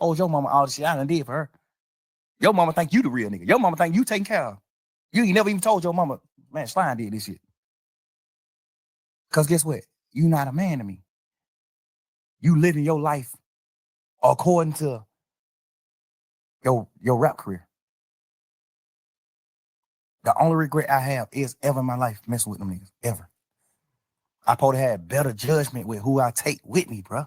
told your mama all the shit I done did for her. Your mama think you the real nigga. Your mama think you taking care of. You ain't never even told your mama, man, Slime did this shit. Because guess what? You not a man to me. You living your life according to your rap career. The only regret I have is ever in my life messing with them niggas. Ever. I probably had better judgment with who I take with me, bro.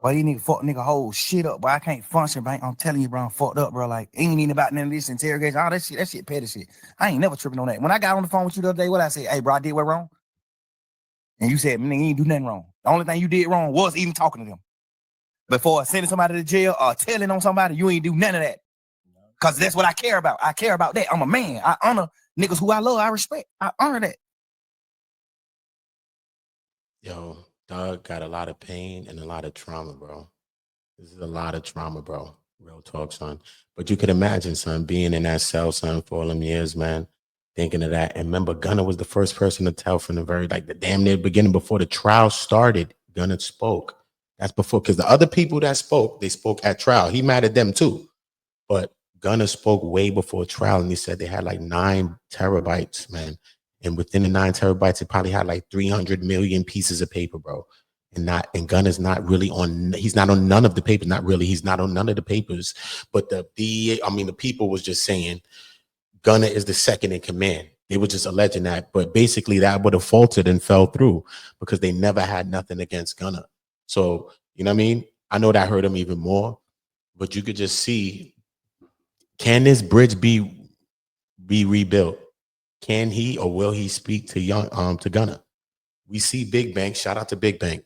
But these niggas fuck nigga whole shit up, but I can't function, bro. I'm telling you, bro, I'm fucked up, bro. Like, ain't even about none of this interrogation. All that shit petty shit. I ain't never tripping on that. When I got on the phone with you the other day, what I said, hey, bro, I did what wrong? And you said, man, you ain't do nothing wrong. The only thing you did wrong was even talking to them. Before sending somebody to jail or telling on somebody, you ain't do none of that. Because that's what I care about. I care about that. I'm a man. I honor niggas who I love. I respect. I honor that. Yo, Doug got a lot of pain and a lot of trauma, bro. This is a lot of trauma, bro. Real talk, son. But you could imagine, son, being in that cell, son, for all them years, man, thinking of that. And remember, Gunna was the first person to tell from the very, like, the damn near beginning before the trial started. Gunna spoke. That's before, because the other people that spoke, they spoke at trial. He mad at them too. But Gunna spoke way before trial, and he said they had like 9 terabytes, man. And within the 9 terabytes, it probably had like 300 million pieces of paper, bro. And Gunna's not really on, he's not on none of the papers. Not really, he's not on none of the papers. But the people was just saying Gunna is the second in command. They were just alleging that. But basically that would have faltered and fell through because they never had nothing against Gunna. So, you know what I mean? I know that hurt him even more, but you could just see, can this bridge be rebuilt? Can he or will he speak to Gunna? We see Big Bank. Shout out to Big Bank.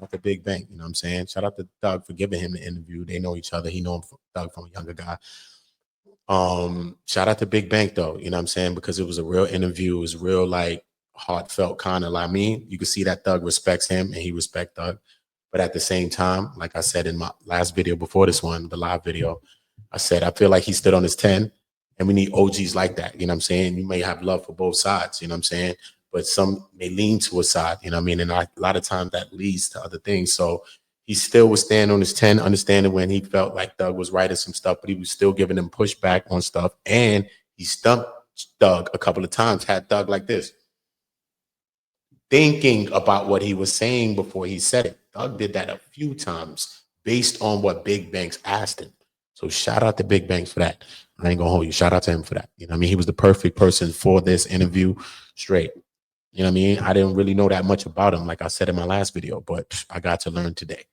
At the Big Bank, you know what I'm saying? Shout out to Doug for giving him the interview. They know each other. He know him from Doug from a younger guy. Shout out to Big Bank though, you know what I'm saying? Because it was a real interview. It was real, like, heartfelt kind of like, I mean, you can see that Doug respects him and he respects Doug. But at the same time, like I said in my last video before this one, the live video, I said, I feel like he stood on his 10 and we need OGs like that. You know what I'm saying? You may have love for both sides, you know what I'm saying? But some may lean to a side, you know what I mean? And a lot of times that leads to other things. So he still was standing on his 10, understanding when he felt like Doug was right at some stuff, but he was still giving him pushback on stuff. And he stumped Doug a couple of times, had Doug like this, thinking about what he was saying before he said it. Doug did that a few times based on what Big Banks asked him. So shout out to Big Banks for that. I ain't gonna hold you. Shout out to him for that. You know what I mean? He was the perfect person for this interview straight. You know what I mean? I didn't really know that much about him, like I said in my last video, but I got to learn today.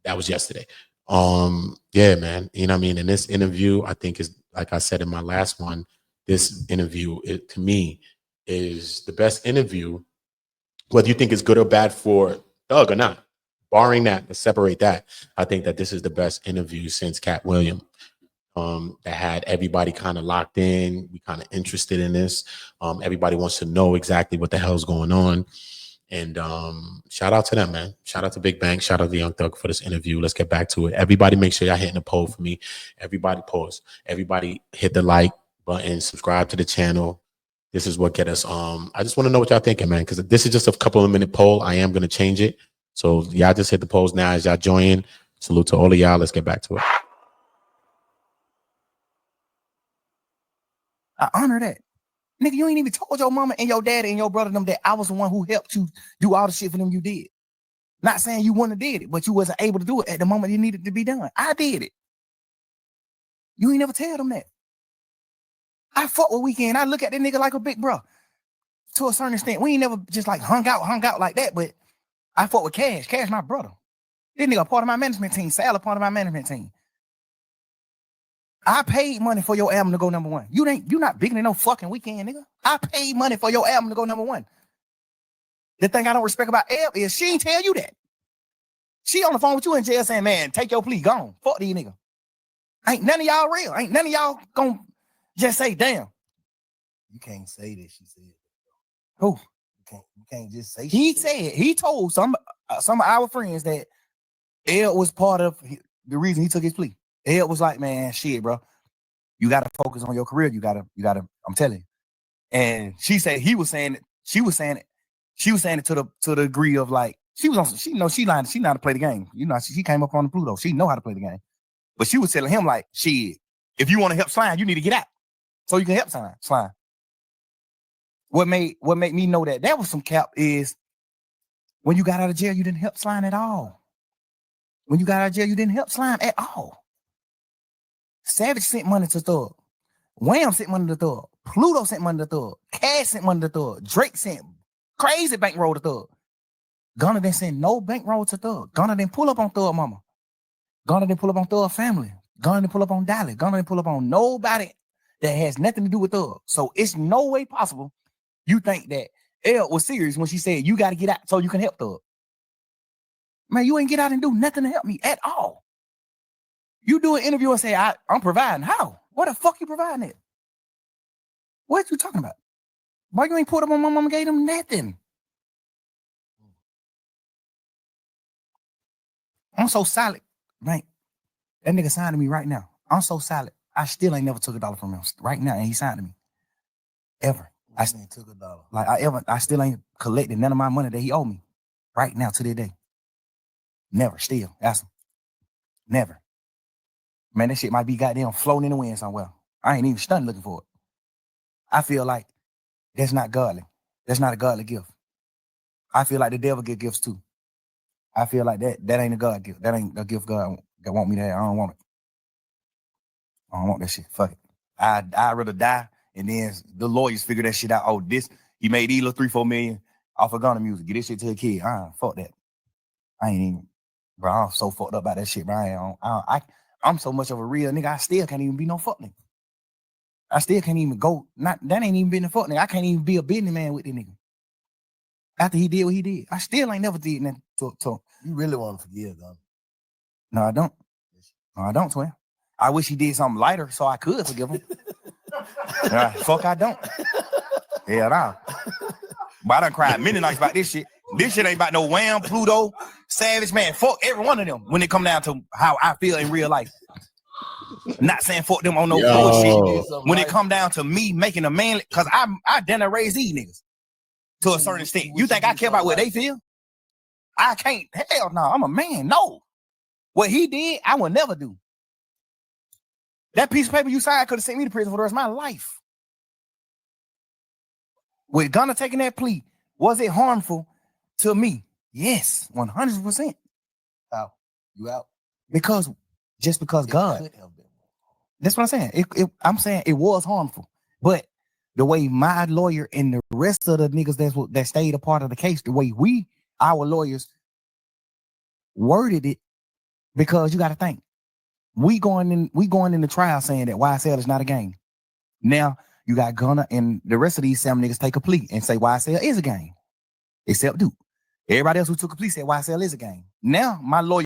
That was yesterday. Yeah, man. You know what I mean? In this interview, I think is, like I said in my last one, this interview, to me, is the best interview, whether you think it's good or bad for Doug or not. Barring that, let's separate that. I think that this is the best interview since Cat Williams. That had everybody kind of locked in. We kind of interested in this. Everybody wants to know exactly what the hell's going on. And shout out to them, man. Shout out to Big Bang. Shout out to Young Thug for this interview. Let's get back to it. Everybody make sure y'all hitting the poll for me. Everybody pause. Everybody hit the like button, subscribe to the channel. This is what get us. I just want to know what y'all thinking, man, because this is just a couple of minute poll. I am going to change it. So y'all just hit the polls now as y'all join. Salute to all of y'all. Let's get back to it. I honor that. Nigga, you ain't even told your mama and your daddy and your brother them that I was the one who helped you do all the shit for them you did. Not saying you wouldn't have did it, but you wasn't able to do it at the moment it needed to be done. I did it. You ain't never tell them that. I fuck with Weekend. I look at that nigga like a big bro. To a certain extent. We ain't never just like hung out like that, but I fuck with Cash. Cash my brother. This nigga part of my management team. Sal a part of my management team. I paid money for your album to go #1. You not bigger than no fucking Weekend, nigga. I paid money for your album to go #1. The thing I don't respect about Elle is she ain't tell you that. She on the phone with you in jail saying, man, take your plea, gone. Fuck these niggas. Ain't none of y'all real. Ain't none of y'all gonna just say, damn. You can't say that, she said. Who? You can't just say. He told some of our friends that Elle was part of the reason he took his plea. Elle was like, man, shit, bro. You gotta focus on your career. You gotta, I'm telling you. And she said he was saying she was saying it. She was saying it to the degree of like she was on. She know she lying. She know how to play the game. You know, she came up on the Pluto. She know how to play the game. But she was telling him like, shit, if you want to help Slime, you need to get out so you can help Slime. What made me know that was some cap is when you got out of jail, you didn't help Slime at all. When you got out of jail, you didn't help Slime at all. Savage sent money to Thug. Wham sent money to Thug. Pluto sent money to Thug. Cash sent money to Thug. Drake sent crazy bankroll to Thug. Gunna didn't send no bankroll to Thug. Gunna didn't pull up on Thug mama. Gunna didn't pull up on Thug family. Gunna didn't pull up on Dolly. Gunna didn't pull up on nobody that has nothing to do with Thug. So it's no way possible you think that Elle was serious when she said you got to get out so you can help Thug. Man, you ain't get out and do nothing to help me at all. You do an interview and say, I'm providing. How? What the fuck you providing it? What you talking about? Why you ain't put up on my mama gave them nothing? I'm so solid, right? That nigga signed to me right now. I'm so solid. I still ain't never took $1 from him right now, and he signed to me. Ever. I still took $1. Like I still ain't collected none of my money that he owed me. Right now to this day. Never. Still. Ask him. Never. Man, that shit might be goddamn floating in the wind somewhere. I ain't even stunned looking for it. I feel like that's not godly. That's not a godly gift. I feel like the devil get gifts too. I feel like that ain't a God gift. That ain't a gift God want me to have. I don't want it. I don't want that shit. Fuck it. I'd rather die and then the lawyers figure that shit out. Oh, he made these little 3-4 million off of Gunna music. Get this shit to a kid. Fuck that. I ain't even, bro. I'm so fucked up about that shit, bro. I'm so much of a real nigga. I still can't even be no fuck nigga. I still can't even go. That ain't even been a fuck nigga. I can't even be a businessman with this nigga. After he did what he did, I still ain't never did nothing to You really want to forgive them? No, I don't. No, I don't, twin. I wish he did something lighter so I could forgive him. Fuck, I don't. Hell nah. But I done cried many nights about this shit. This shit ain't about no Wham, Pluto, Savage, man. Fuck every one of them when it come down to how I feel in real life. Not saying fuck them on no bullshit. When it come down to me making a man, because I done raise these niggas to a certain extent. You think I care about what they feel? I can't. Hell no, I'm a man. No. What he did, I would never do. That piece of paper you signed could have sent me to prison for the rest of my life. With Gunna taking that plea, was it harmful to me? Yes, 100%. How? You out? Because God. That's what I'm saying. I'm saying it was harmful. But the way my lawyer and the rest of the niggas that stayed a part of the case, the way our lawyers worded it, because you got to think, we going in the trial saying that YSL is not a game. Now you got Gunna and the rest of these 7 niggas take a plea and say YSL is a game, except Duke. Everybody else who took a plea said YSL is a game. Now my lawyer,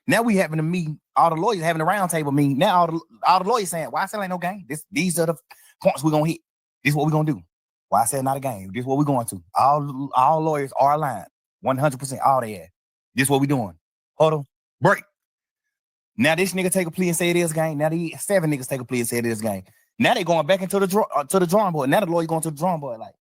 now we having a meeting, all the lawyers having a round table meeting. Now all the lawyers saying YSL ain't no game. These are the points we're gonna hit. This is what we're gonna do. YSL not a game. This is what we're going to. All lawyers are aligned, 100%. All they have. This is what we doing. Huddle, break. Now this nigga take a plea and say it is a game. Now these 7 niggas take a plea and say it is a game. Now they going back into the drawing board. Now the lawyer going to the drawing board like,